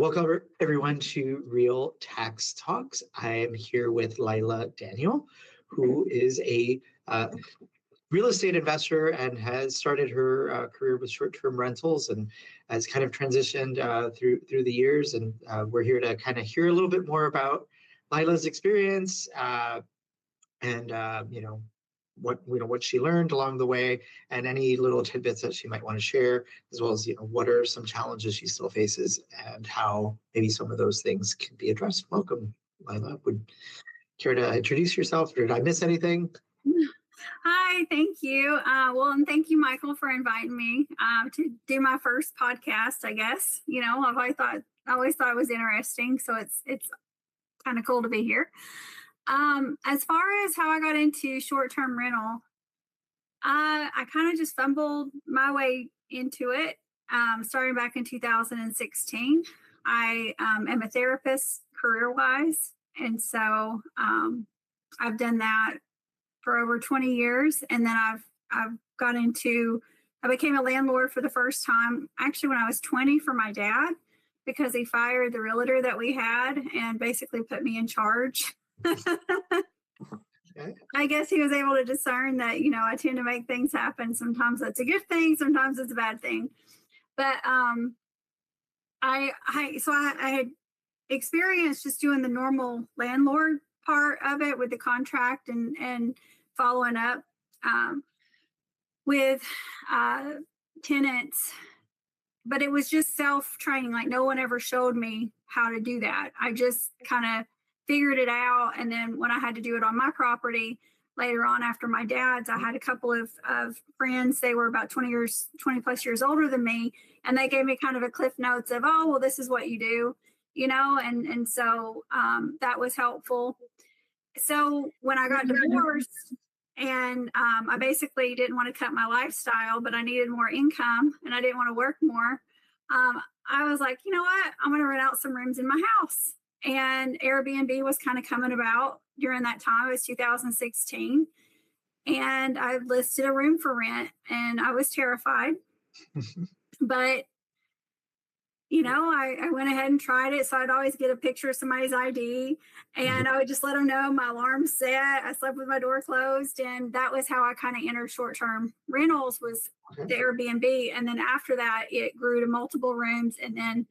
Welcome everyone to Real Tax Talks. I am here with Laila Daniel, who is a real estate investor and has started her career with short-term rentals and has kind of transitioned through the years. And we're here to kind of hear a little bit more about Laila's experience and what she learned along the way, and any little tidbits that she might want to share, as well as what are some challenges she still faces and how maybe some of those things can be addressed. Welcome, Laila. Would care to introduce yourself? Did I miss anything? Hi, thank you. And thank you, Michael, for inviting me to do my first podcast. I guess I always thought it was interesting, so it's kind of cool to be here. As far as how I got into short-term rental, I kind of just fumbled my way into it, starting back in 2016. I am a therapist career-wise, and so I've done that for over 20 years. And then I became a landlord for the first time, actually, when I was 20 for my dad, because he fired the realtor that we had and basically put me in charge. Okay. I guess he was able to discern that, I tend to make things happen. Sometimes that's a good thing, sometimes it's a bad thing. But I had experience just doing the normal landlord part of it with the contract and following up with tenants. But it was just self-training. Like, no one ever showed me how to do that. I just kind of figured it out. And then when I had to do it on my property later on after my dad's, I had a couple of friends. They were about 20 plus years older than me. And they gave me kind of a cliff notes of, oh, well, this is what you do, and so that was helpful. So when I got divorced and I basically didn't want to cut my lifestyle, but I needed more income and I didn't want to work more. I was like, you know what? I'm going to rent out some rooms in my house. And Airbnb was kind of coming about during that time. It was 2016. And I listed a room for rent and I was terrified. But, I went ahead and tried it. So I'd always get a picture of somebody's ID and I would just let them know my alarm's set. I slept with my door closed. And that was how I kind of entered short-term rentals, was the Airbnb. And then after that, it grew to multiple rooms and then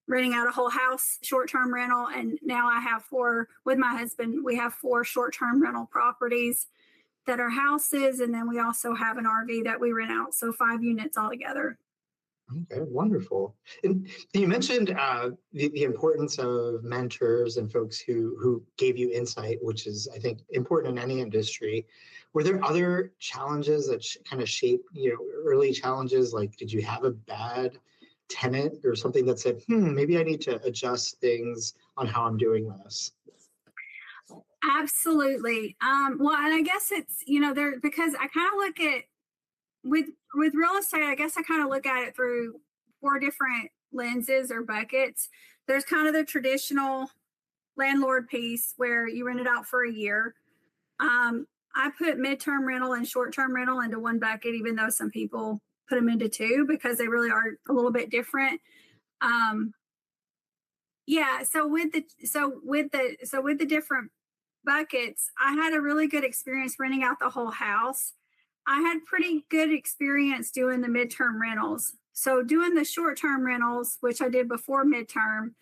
renting out a whole house, short-term rental. And now I have with my husband, we have 4 short-term rental properties that are houses. And then we also have an RV that we rent out. So 5 units altogether. Okay, wonderful. And you mentioned the importance of mentors and folks who gave you insight, which is, I think, important in any industry. Were there other challenges that kind of shaped, early challenges? Like, did you have a bad tenant or something that said, maybe I need to adjust things on how I'm doing this? Absolutely. Well, and I guess it's, because I kind of look at, with real estate, I guess I kind of look at it through 4 different lenses or buckets. There's kind of the traditional landlord piece where you rent it out for a year. I put midterm rental and short-term rental into one bucket, even though some people put them into 2 because they really are a little bit different. So with the different buckets, I had a really good experience renting out the whole house. I had pretty good experience doing the midterm rentals. So doing the short-term rentals, which I did before midterm,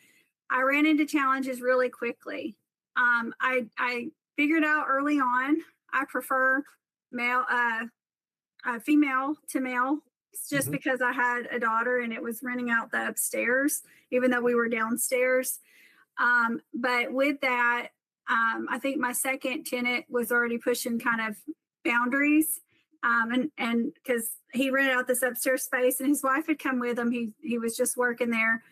I ran into challenges really quickly. I figured out early on, I prefer female to male, just because I had a daughter and it was renting out the upstairs, even though we were downstairs. But with that, I think my second tenant was already pushing kind of boundaries. And because he rented out this upstairs space and his wife had come with him, he was just working there,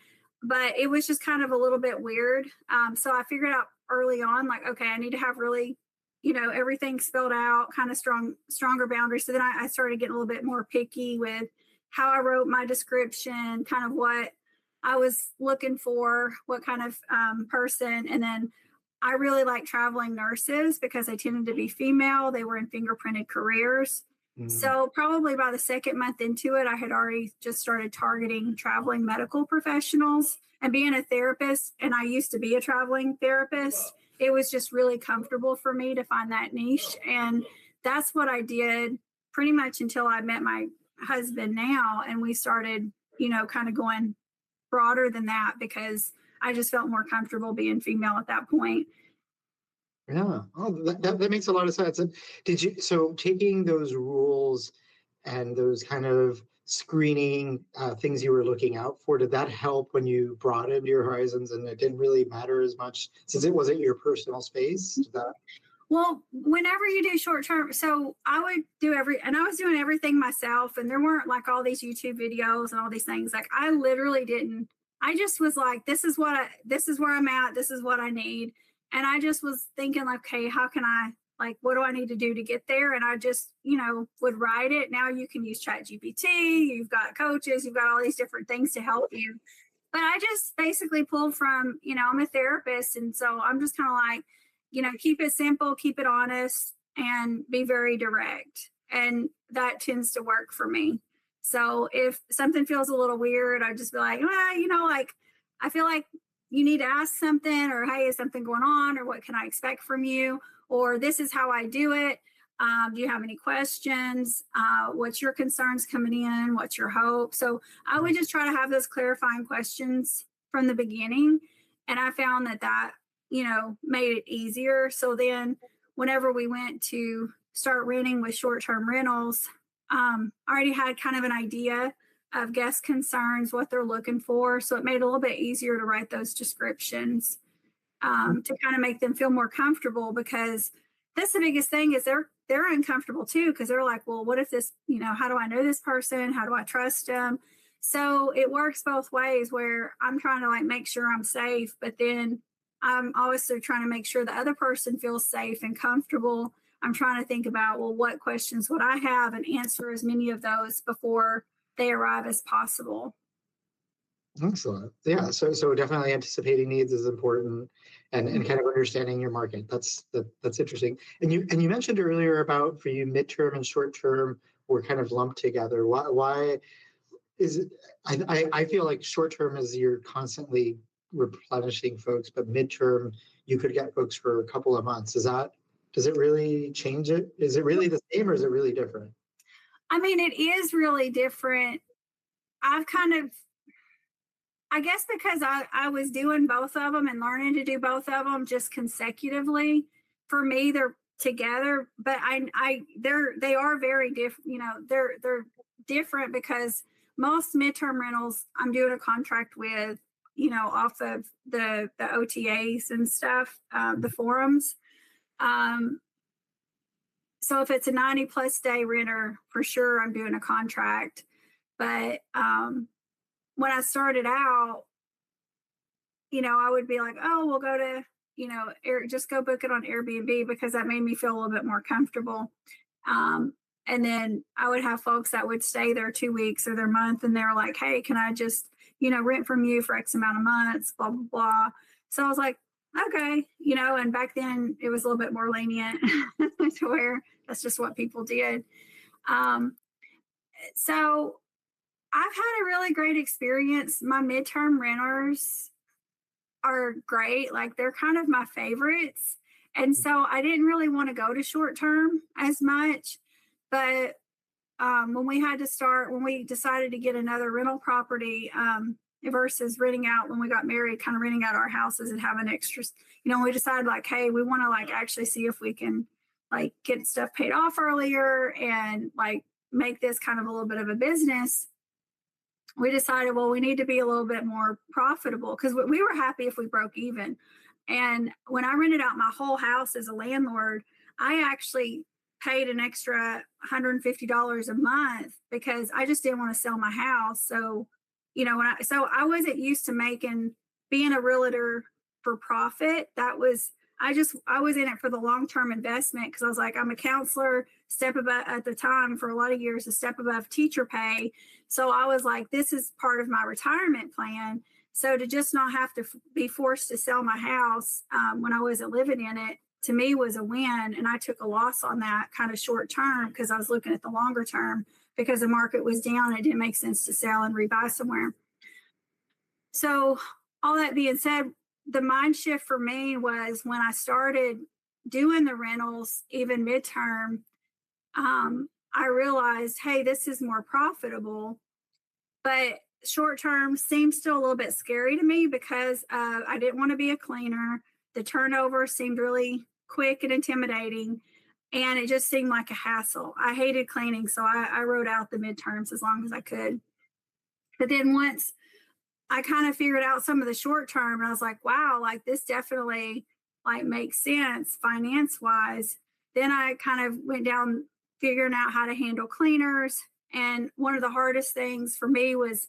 but it was just kind of a little bit weird. So I figured out early on, like, okay, I need to have really, everything spelled out, kind of stronger boundaries. So then I started getting a little bit more picky with how I wrote my description, kind of what I was looking for, what kind of person. And then I really like traveling nurses because they tended to be female. They were in fingerprinted careers. Mm. So probably by the second month into it, I had already just started targeting traveling medical professionals and being a therapist. And I used to be a traveling therapist. It was just really comfortable for me to find that niche. And that's what I did pretty much until I met my husband now. And we started, kind of going broader than that because I just felt more comfortable being female at that point. Yeah. Oh, that makes a lot of sense. And so taking those rules and those kind of screening things you were looking out for, did that help when you broadened your horizons and it didn't really matter as much since it wasn't your personal space? Did that? Well, whenever you do short term, so I would do and I was doing everything myself, and there weren't like all these YouTube videos and all these things. Like I literally didn't. I just was like, this is where I'm at. This is what I need, and I just was thinking like, okay, how can I what do I need to do to get there? And I just would write it. Now you can use Chat GPT. You've got coaches. You've got all these different things to help you. But I just basically pulled from I'm a therapist, and so I'm just kind of like keep it simple, keep it honest, and be very direct. And that tends to work for me. So if something feels a little weird, I just be like, I feel like you need to ask something, or hey, is something going on, or what can I expect from you? Or this is how I do it. Do you have any questions? What's your concerns coming in? What's your hope? So I would just try to have those clarifying questions from the beginning. And I found that made it easier. So then whenever we went to start renting with short-term rentals, I already had kind of an idea of guest concerns, what they're looking for. So it made it a little bit easier to write those descriptions to kind of make them feel more comfortable, because that's the biggest thing is they're uncomfortable too, because they're like, well, what if this, how do I know this person? How do I trust them? So it works both ways, where I'm trying to make sure I'm safe, but then I'm also trying to make sure the other person feels safe and comfortable. I'm trying to think about, well, what questions would I have, and answer as many of those before they arrive as possible. Excellent. Yeah. So definitely anticipating needs is important, and kind of understanding your market. That's interesting. And you mentioned earlier about, for you, midterm and short term were kind of lumped together. Why is it? I feel like short term is you're constantly replenishing folks, but midterm you could get folks for a couple of months. Does it really change it? Is it really the same, or is it really different? I mean, it is really different. I guess because I was doing both of them and learning to do both of them just consecutively. For me, they're together, but they are very different. They're different because most midterm rentals I'm doing a contract with, off of the OTAs and stuff, the forums. So if it's a 90+ day renter, for sure I'm doing a contract. But when I started out, I would be like, oh, we'll go to, just go book it on Airbnb, because that made me feel a little bit more comfortable. And then I would have folks that would stay there 2 weeks or their month, and they're like, hey, can I just, rent from you for X amount of months, blah, blah, blah. So I was like, okay, and back then it was a little bit more lenient to where that's just what people did. So I've had a really great experience. My midterm renters are great. They're kind of my favorites. And so I didn't really want to go to short term as much. But when we decided to get another rental property, versus renting out when we got married, kind of renting out our houses and having extras, we decided hey, we want to actually see if we can get stuff paid off earlier and make this kind of a little bit of a business. We decided, well, we need to be a little bit more profitable, because we were happy if we broke even. And when I rented out my whole house as a landlord, I actually paid an extra $150 a month, because I just didn't want to sell my house. So, I wasn't used to being a realtor for profit. I was in it for the long-term investment, because I was like, I'm a counselor, step above at the time for a lot of years, a step above teacher pay. So I was like, this is part of my retirement plan. So to just not have to be forced to sell my house when I wasn't living in it to me was a win. And I took a loss on that kind of short term because I was looking at the longer term because the market was down. It didn't make sense to sell and rebuy somewhere. So, all that being said, the mind shift for me was when I started doing the rentals, even midterm, I realized, hey, this is more profitable. But short term seems still a little bit scary to me because I didn't want to be a cleaner. The turnover seemed really quick and intimidating, and it just seemed like a hassle. I hated cleaning, so I wrote out the midterms as long as I could. But then once I kind of figured out some of the short term, and I was like, wow, like this definitely like makes sense finance wise. Then I kind of went down figuring out how to handle cleaners. And one of the hardest things for me was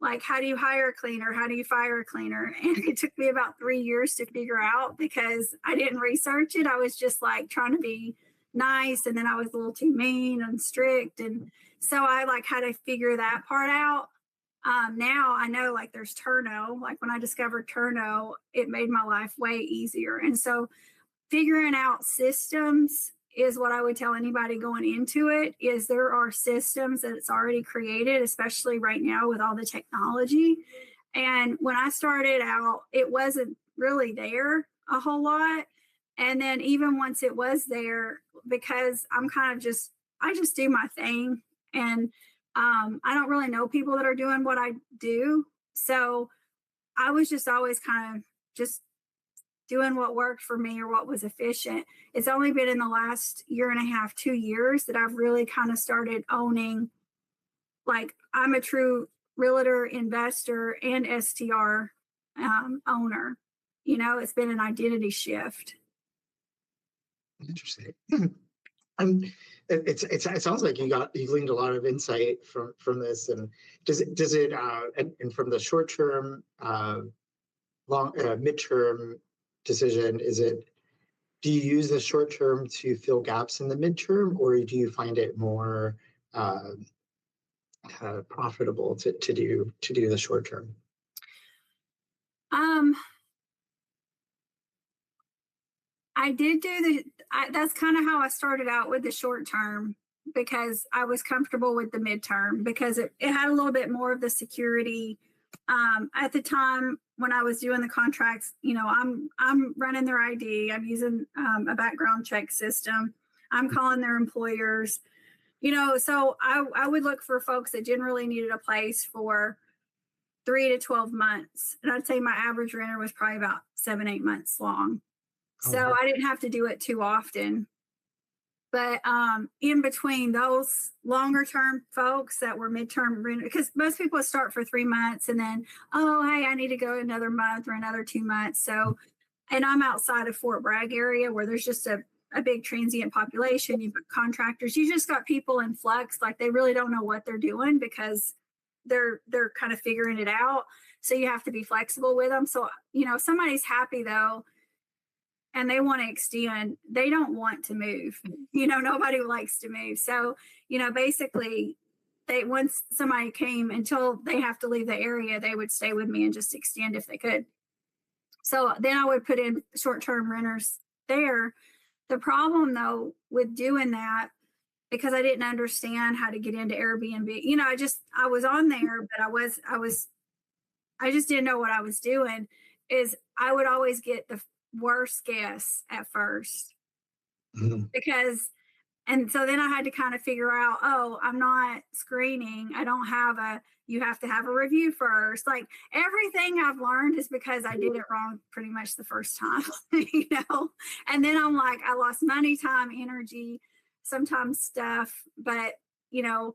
like, how do you hire a cleaner? How do you fire a cleaner? And it took me about 3 years to figure out because I didn't research it. I was just like trying to be nice. And then I was a little too mean and strict. And so I like had to figure that part out. Now I know like there's Turno. Like when I discovered Turno, it made my life way easier. And so figuring out systems is what I would tell anybody going into it is there are systems that it's already created, especially right now with all the technology. And when I started out, it wasn't really there a whole lot. And then even once it was there, because I'm kind of I just do my thing. And I don't really know people that are doing what I do. So I was just always kind of just doing what worked for me or what was efficient. It's only been in the last year and a half, 2 years that I've really kind of started owning, like I'm a true realtor, investor, and STR owner. You know, it's been an identity shift. Interesting. It sounds like you gleaned a lot of insight from this, and does it and from the short term, long midterm decision, do you use the short term to fill gaps in the midterm, or do you find it more profitable to do the short term? I did do that's kind of how I started out with the short term because I was comfortable with the midterm because it had a little bit more of the security. At the time when I was doing the contracts, you know, I'm running their ID. I'm using a background check system. I'm calling their employers, you know, so I would look for folks that generally needed a place for 3 to 12 months. And I'd say my average renter was probably about 7-8 months long. So I didn't have to do it too often. But in between those longer term folks that were midterm renters, because most people start for 3 months and then, oh, hey, I need to go another month or another 2 months. So, and I'm outside of Fort Bragg area where there's just a big transient population. You've got contractors. You just got people in flux, like they really don't know what they're doing because they're kind of figuring it out. So you have to be flexible with them. So, you know, if somebody's happy though, and they want to extend, they don't want to move. You know, nobody likes to move. So, you know, basically, once somebody came until they have to leave the area, they would stay with me and just extend if they could. So then I would put in short-term renters there. The problem though with doing that, because I didn't understand how to get into Airbnb, you know, I was on there, but I just didn't know what I was doing, is I would always get the worst guess at first because and so then I had to kind of figure out, oh, I'm not screening, I don't have you have to have a review first. Like everything I've learned is because I did it wrong pretty much the first time. You know, and then I'm like, I lost money, time, energy, sometimes stuff, but you know,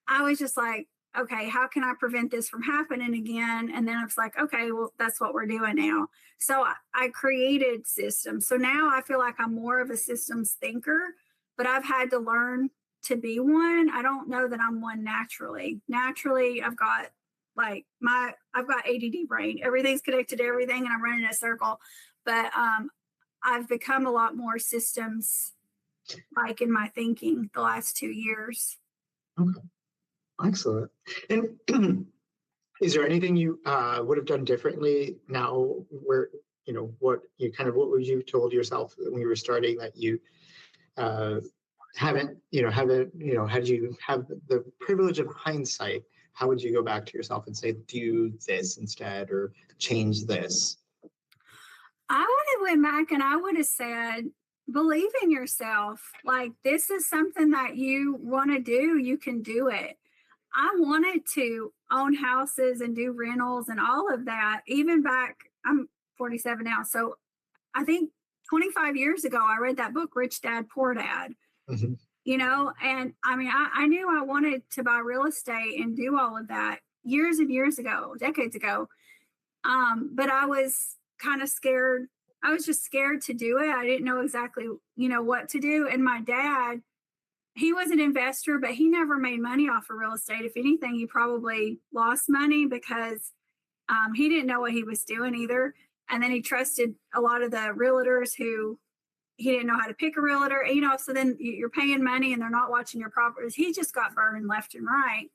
I was just like, okay, how can I prevent this from happening again? And then I was like, okay, well, that's what we're doing now. So I created systems. So now I feel like I'm more of a systems thinker, but I've had to learn to be one. I don't know that I'm one naturally. Naturally, I've got ADD brain. Everything's connected to everything and I'm running in a circle. But I've become a lot more systems like in my thinking the last 2 years. Okay. Excellent. And is there anything you would have done differently now what would you told yourself when you were starting that you uh, had you have the privilege of hindsight, how would you go back to yourself and say, do this instead or change this? I would have went back and I would have said, believe in yourself. Like, this is something that you want to do, you can do it. I wanted to own houses and do rentals and all of that, even back, I'm 47 now. So I think 25 years ago, I read that book, Rich Dad, Poor Dad, Mm-hmm. and I mean, I knew I wanted to buy real estate and do all of that years and years ago, decades ago. But I was kind of scared. I was just scared to do it. I didn't know exactly, what to do. And my dad, he was an investor, but he never made money off of real estate. If anything, he probably lost money because he didn't know what he was doing either. And then he trusted a lot of the realtors who he didn't know how to pick a realtor, so then you're paying money and they're not watching your properties. He just got burned left and right.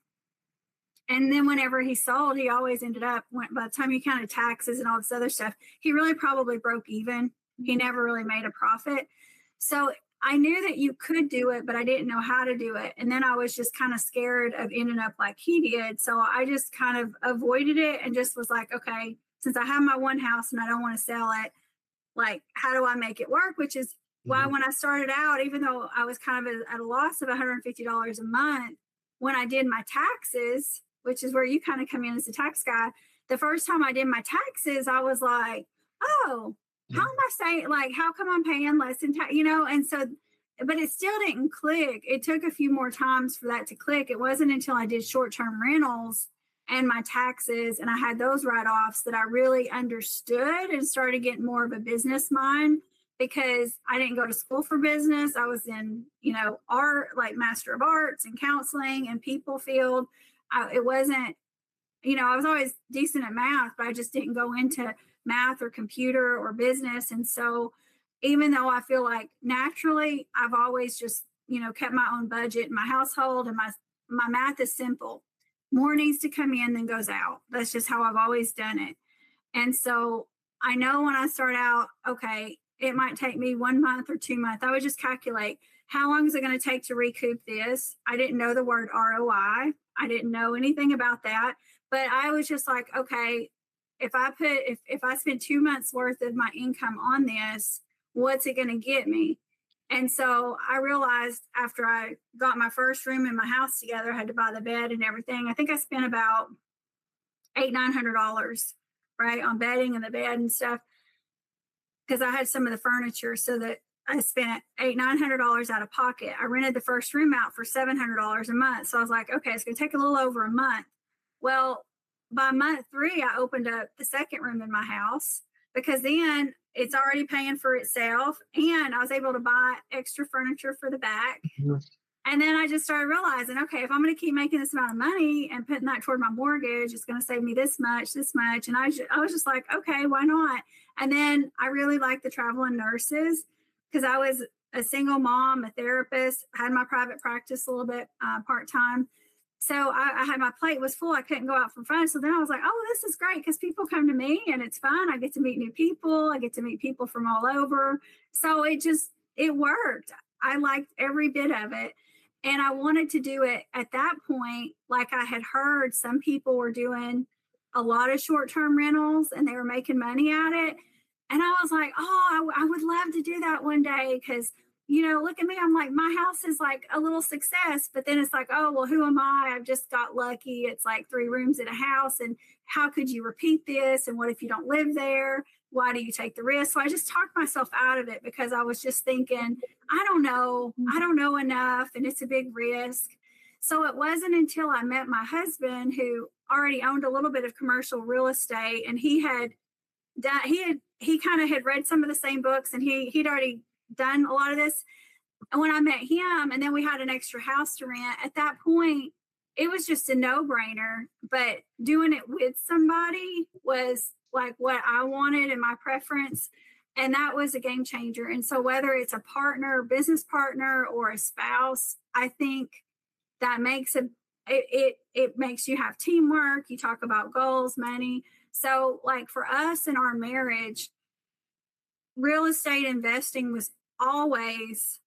And then whenever he sold, he always ended up, by the time you counted taxes and all this other stuff, he really probably broke even. He never really made a profit. So I knew that you could do it, but I didn't know how to do it. And then I was just kind of scared of ending up like he did. So I just kind of avoided it and just was like, okay, since I have my one house and I don't want to sell it, like, how do I make it work? Which is why when I started out, even though I was kind of at a loss of $150 a month, when I did my taxes, which is where you kind of come in as a tax guy, the first time I did my taxes, I was like, oh, how am I saying, like, how come I'm paying less in tax, And so, but it still didn't click. It took a few more times for that to click. It wasn't until I did short-term rentals and my taxes and I had those write-offs that I really understood and started getting more of a business mind, because I didn't go to school for business. I was in, art, like Master of Arts and counseling and people field. It wasn't, I was always decent at math, but I just didn't go into math or computer or business. And so even though I feel like naturally I've always just, kept my own budget in my household, and my math is simple. More needs to come in than goes out. That's just how I've always done it. And so I know when I start out, okay, it might take me 1 month or 2 months. I would just calculate, how long is it going to take to recoup this? I didn't know the word ROI. I didn't know anything about that, but I was just like, okay, if I spend 2 months worth of my income on this, what's it going to get me? And so I realized after I got my first room in my house together, I had to buy the bed and everything. I think I spent about $900, right, on bedding and the bed and stuff, because I had some of the furniture, so that I spent $900 out of pocket. I rented the first room out for $700 a month. So I was like, okay, it's going to take a little over a month. Well, by month 3, I opened up the second room in my house, because then it's already paying for itself. And I was able to buy extra furniture for the back. Mm-hmm. And then I just started realizing, okay, if I'm going to keep making this amount of money and putting that toward my mortgage, it's going to save me this much. And I was just like, okay, why not? And then I really liked the traveling nurses, because I was a single mom, a therapist, had my private practice a little bit part-time. So I had, my plate was full. I couldn't go out for fun. So then I was like, oh, this is great, because people come to me and it's fun. I get to meet new people. I get to meet people from all over. So it worked. I liked every bit of it. And I wanted to do it at that point. Like, I had heard some people were doing a lot of short-term rentals and they were making money at it. And I was like, oh, I would love to do that one day, because, look at me. I'm like, my house is like a little success. But then it's like, oh, well, who am I? I've just got lucky. It's like 3 rooms in a house. And how could you repeat this? And what if you don't live there? Why do you take the risk? So I just talked myself out of it, because I was just thinking, I don't know enough, and it's a big risk. So it wasn't until I met my husband, who already owned a little bit of commercial real estate, and he kind of had read some of the same books, and he'd already done a lot of this. And when I met him, and then we had an extra house to rent, at that point, it was just a no-brainer. But doing it with somebody was like what I wanted and my preference. And that was a game changer. And so whether it's a partner, business partner, or a spouse, I think that makes it makes you have teamwork. You talk about goals, money. So like for us in our marriage, real estate investing was always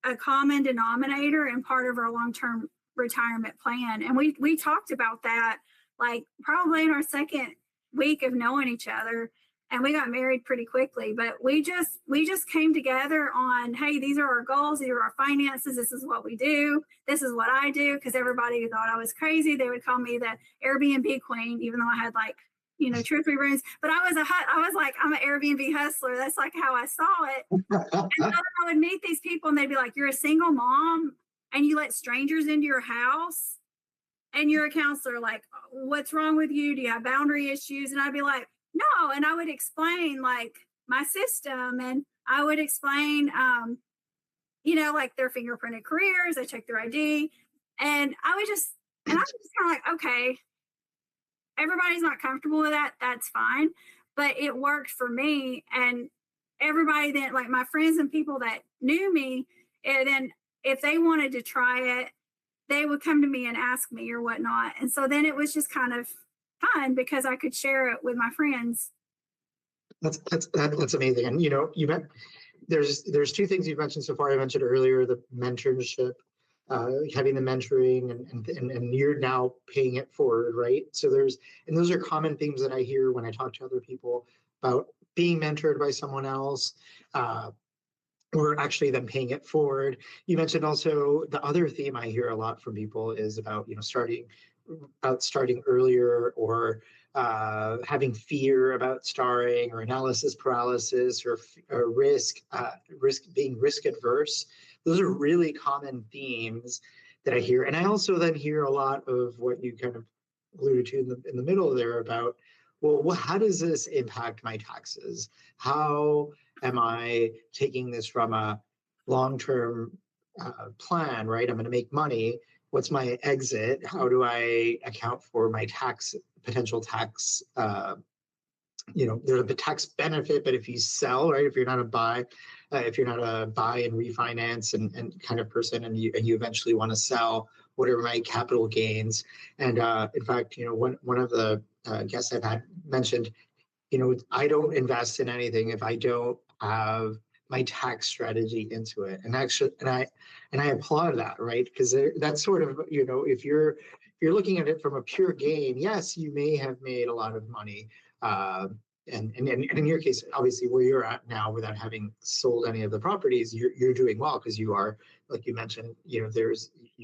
a common denominator and part of our long-term retirement plan. And we talked about that like probably in our second week of knowing each other, and we got married pretty quickly. But we just came together on, hey, these are our goals, these are our finances, this is what we do, this is what I do, because everybody thought I was crazy. They would call me the Airbnb queen, even though I had like 2 or 3 rooms. But I was like, I'm an Airbnb hustler. That's like how I saw it. And so I would meet these people and they'd be like, you're a single mom and you let strangers into your house and you're a counselor. Like, what's wrong with you? Do you have boundary issues? And I'd be like, no. And I would explain like my system, and I would explain, like their fingerprinted careers. I checked their ID, and I was just kind of like, okay, everybody's not comfortable with that. That's fine. But it worked for me. And everybody then, like my friends and people that knew me, and then if they wanted to try it, they would come to me and ask me or whatnot. And so then it was just kind of fun because I could share it with my friends. That's amazing. And there's 2 things you've mentioned so far. I mentioned earlier the mentorship, having the mentoring, and you're now paying it forward, right? So those are common themes that I hear when I talk to other people about being mentored by someone else, or actually them paying it forward. You mentioned also the other theme I hear a lot from people is about starting earlier, or having fear about starting, or analysis paralysis, or being risk adverse. Those are really common themes that I hear. And I also then hear a lot of what you kind of alluded to in the middle there about, well, how does this impact my taxes? How am I taking this from a long-term plan, right? I'm going to make money. What's my exit? How do I account for my potential tax? There's a tax benefit, but if you sell, right? If you're not a buy and refinance and kind of person, and you eventually want to sell, what are my capital gains? And in fact, one of the guests I've had mentioned, I don't invest in anything if I don't have my tax strategy into it. And actually, and I applaud that, right? Because that's sort of, if you're looking at it from a pure gain, yes, you may have made a lot of money. And in your case, obviously, where you're at now, without having sold any of the properties, you're doing well, because you are, like you mentioned, you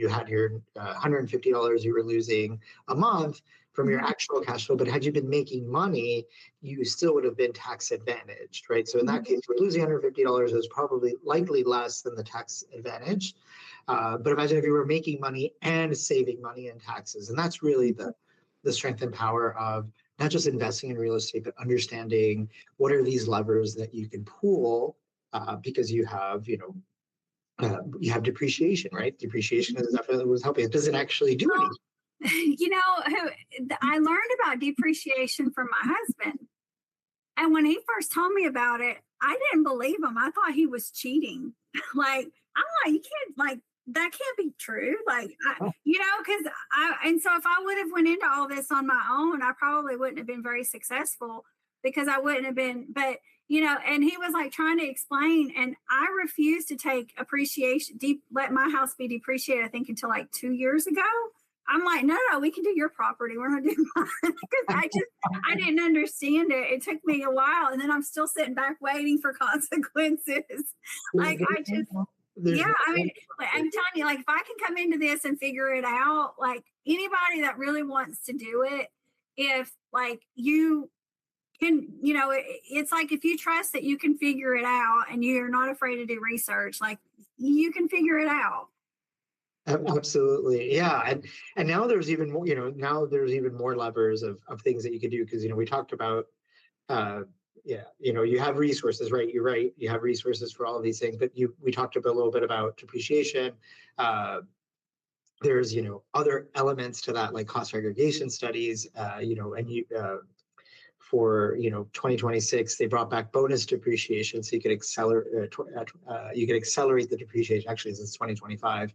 had your $150 you were losing a month from your actual cash flow, but had you been making money, you still would have been tax advantaged, right? So in that case, we're losing $150 is probably likely less than the tax advantage. But imagine if you were making money and saving money in taxes, and that's really the strength and power of not just investing in real estate, but understanding what are these levers that you can pull, because you have depreciation, right? Depreciation is definitely was helping. It doesn't actually do anything. I learned about depreciation from my husband. And when he first told me about it, I didn't believe him. I thought he was cheating. I'm like, you can't, like, that can't be true. Like, and so if I would have went into all this on my own, I probably wouldn't have been very successful, because I wouldn't have been, but and he was like trying to explain, and I refused to take appreciation, let my house be depreciated, I think until like 2 years ago. I'm like, no, we can do your property. We're not doing mine. Because I didn't understand it. It took me a while. And then I'm still sitting back waiting for consequences. I'm telling you, like, if I can come into this and figure it out, like anybody that really wants to do it, if like you can, it's like, if you trust that you can figure it out and you're not afraid to do research, like you can figure it out. Absolutely. Yeah. And now there's even more, more levers of things that you could do. Because, we talked about, you have resources, right? You're right. You have resources for all of these things, but we talked a little bit about depreciation. There's, other elements to that, like cost segregation studies, for 2026, they brought back bonus depreciation, so you could accelerate the depreciation. Actually, since 2025.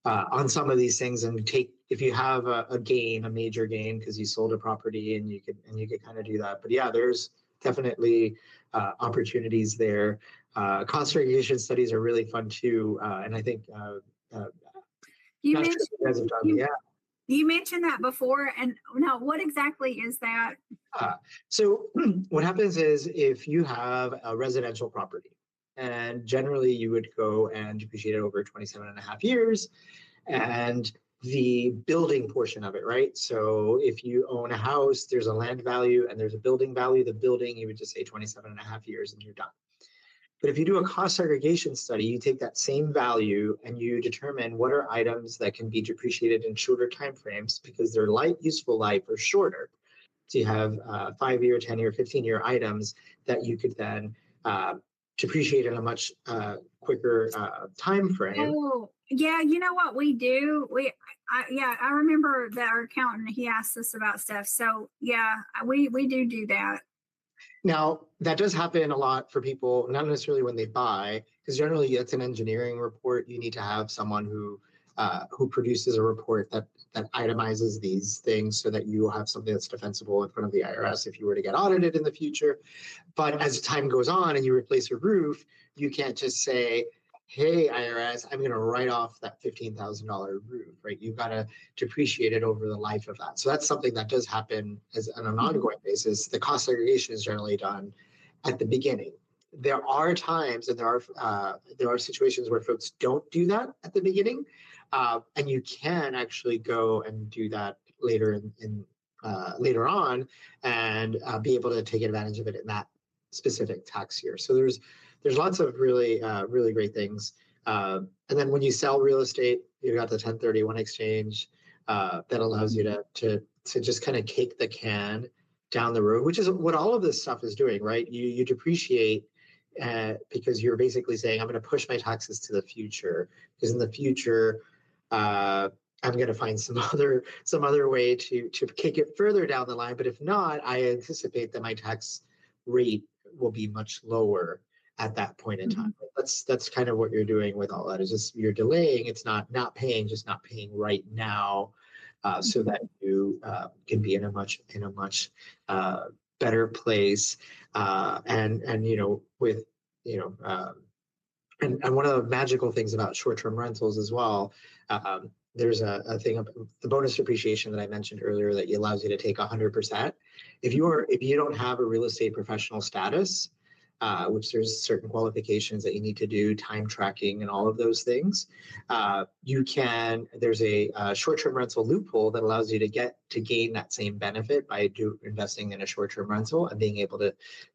On some of these things, and if you have a major gain because you sold a property, and you could kind of do that. But yeah, there's definitely opportunities there. Cost segregation studies are really fun too, and I think uh, You not sure if mentioned you guys have done, you yeah. you mentioned that before, and now what exactly is that? Uh, so what happens is if you have a residential property, and generally you would go and depreciate it over 27 and a half years, and the building portion of it, right? So if you own a house, there's a land value and there's a building value. The building, you would just say 27 and a half years and you're done. But if you do a cost segregation study, you take that same value and you determine what are items that can be depreciated in shorter timeframes because their useful life are shorter. So you have 5-year, 10-year, 15-year items that you could then uh, depreciate in a much quicker time frame. Oh, yeah, you know what we do? Yeah, I remember that our accountant, he asked us about stuff. So yeah, we do that. Now, that does happen a lot for people, not necessarily when they buy, because generally it's an engineering report. You need to have someone who produces a report that itemizes these things so that you will have something that's defensible in front of the IRS if you were to get audited in the future. But as time goes on and you replace a roof, you can't just say, hey, IRS, I'm going to write off that $15,000 roof, right? You've got to depreciate it over the life of that. So that's something that does happen as on an ongoing basis. The cost segregation is generally done at the beginning. There are times and there are situations where folks don't do that at the beginning, and you can actually go and do that later later on and be able to take advantage of it in that specific tax year. So there's lots of really great things. And then when you sell real estate, you've got the 1031 exchange that allows you to just kind of kick the can down the road, which is what all of this stuff is doing, right? You depreciate because you're basically saying, I'm going to push my taxes to the future because in the future, I'm going to find some other way to kick it further down the line. But if not, I anticipate that my tax rate will be much lower at that point in time. That's kind of what you're doing with all that. Is just you're delaying. It's not paying, just not paying right now, so that you can be in a much better place. And with and one of the magical things about short-term rentals as well. There's a thing of the bonus depreciation that I mentioned earlier that allows you to take 100%. If you don't have a real estate professional status, which there's certain qualifications that you need to do, time tracking and all of those things, there's a short-term rental loophole that allows you to gain that same benefit by investing in a short-term rental and being able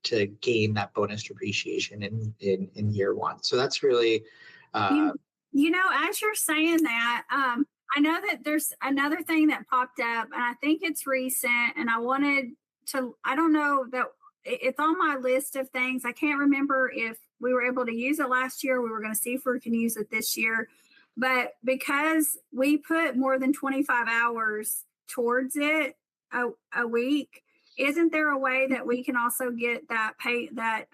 to gain that bonus depreciation in year one. So that's really as you're saying that, I know that there's another thing that popped up, and I think it's recent, and I don't know that it's on my list of things. I can't remember if we were able to use it last year. We were going to see if we can use it this year. But because we put more than 25 hours towards it a week, isn't there a way that we can also get that pay that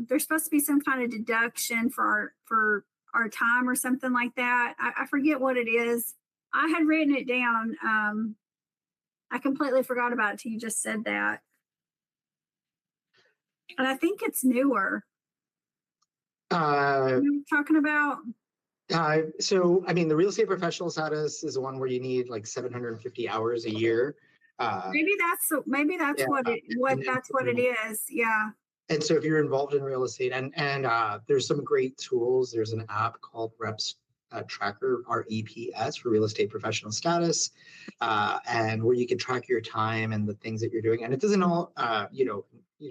there's supposed to be some kind of deduction for our time or something like that? I forget what it is. I had written it down. I completely forgot about it till you just said that. And I think it's newer. You were talking about? So, I mean, the real estate professional status is the one where you need like 750 hours a year. Maybe that's Yeah. what it is. Yeah. And so if you're involved in real estate and there's some great tools, there's an app called Reps Tracker, REPS, for real estate professional status, and where you can track your time and the things that you're doing. And it doesn't all,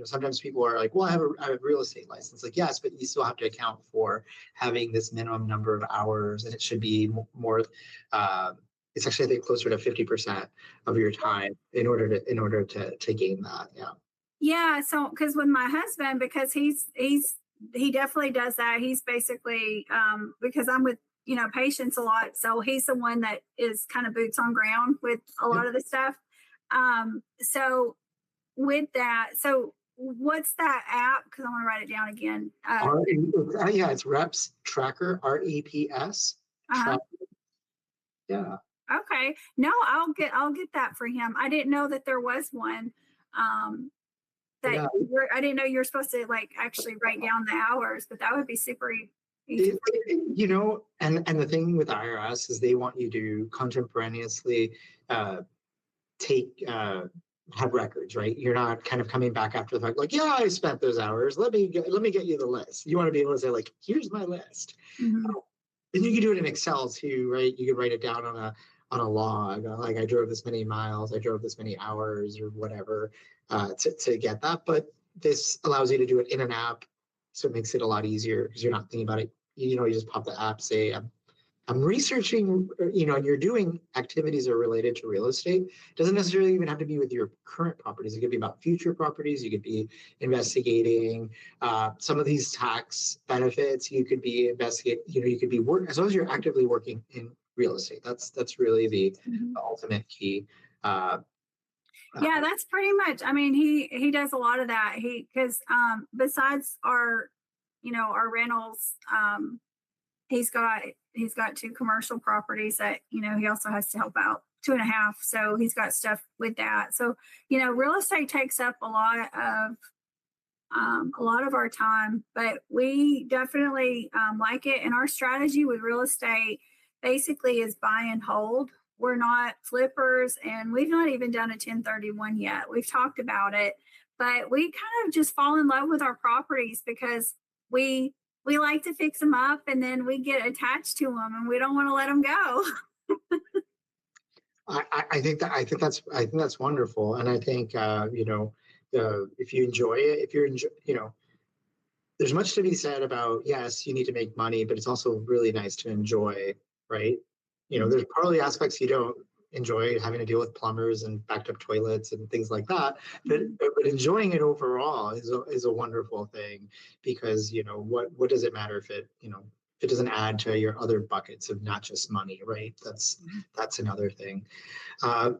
sometimes people are like, well, I have a real estate license. Like, yes, but you still have to account for having this minimum number of hours, and it should be more. It's actually, I think, closer to 50% of your time in order to gain that. Yeah. Yeah. So, because with my husband, because he definitely does that. He's basically because I'm with patients a lot, so he's the one that is kind of boots on ground with a lot of the stuff. So with that, so what's that app? Because I want to write it down again. It's Reps Tracker, REPS. Yeah. Okay. No, I'll get that for him. I didn't know that there was one. that Yeah. I didn't know you were supposed to like actually write down the hours, but that would be super easy. And the thing with IRS is they want you to contemporaneously uh, take have records, right? You're not kind of coming back after the fact, like, yeah, I spent those hours. Let me get you the list. You want to be able to say, like, here's my list. Mhm. And you can do it in Excel too, right? You can write it down on a log, like I drove this many miles, I drove this many hours, or whatever, to get that. But this allows you to do it in an app, so it makes it a lot easier because you're not thinking about it. You just pop the app, say, I'm researching, and you're doing activities that are related to real estate. It doesn't necessarily even have to be with your current properties. It could be about future properties. You could be investigating some of these tax benefits. You could be investigating, you could be work as long as you're actively working in real estate. That's really the Mhm. ultimate key. Uh, Yeah, uh, that's pretty much. I mean, he does a lot of that. He because besides our, our rentals, he's got he's got two commercial properties that he also has to help out, two and a half. So he's got stuff with that. So real estate takes up a lot of our time, but we definitely like it. And our strategy with real estate basically is buy and hold. We're not flippers, and we've not even done a 1031 yet. We've talked about it, but we kind of just fall in love with our properties because we like to fix them up, and then we get attached to them, and we don't want to let them go. I think that's wonderful, and I think if you enjoy it, if you're enjoy, there's much to be said about, yes, you need to make money, but it's also really nice to enjoy, right? There's probably aspects you don't enjoy, having to deal with plumbers and backed up toilets and things like that, but Mhm. but enjoying it overall is a wonderful thing, because what does it matter if it doesn't add to your other buckets of not just money, right? That's another thing. Uh,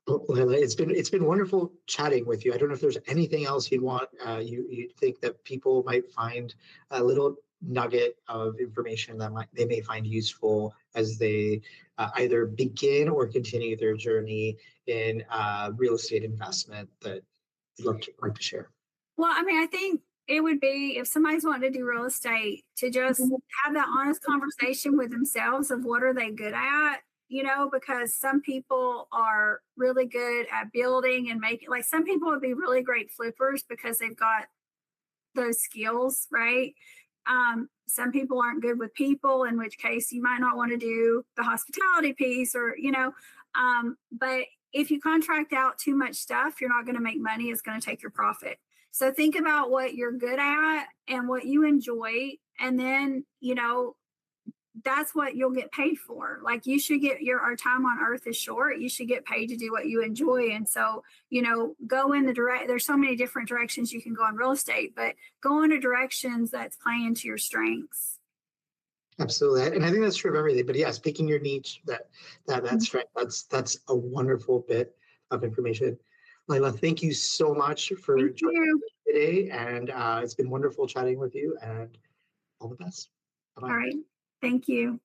well, it's been wonderful chatting with you. I don't know if there's anything else you think that people might find a little nugget of information that they may find useful as they either begin or continue their journey in real estate investment that you'd like to share. Well, I mean, I think it would be if somebody's wanting to do real estate to just have that honest conversation with themselves of what are they good at, because some people are really good at building and making, like some people would be really great flippers because they've got those skills, right? Some people aren't good with people, in which case you might not want to do the hospitality piece but if you contract out too much stuff, you're not going to make money. It's going to take your profit. So think about what you're good at and what you enjoy. And then, that's what you'll get paid for. Like you should get our time on earth is short. You should get paid to do what you enjoy. And so, go in there's so many different directions you can go in real estate, but go into directions that's playing to your strengths. Absolutely, and I think that's true of everything. But yes, picking your niche, Mhm. that's right. That's a wonderful bit of information. Laila, thank you so much for Thank joining you. me today, and it's been wonderful chatting with you. And all the best. Bye All bye. right. Thank you.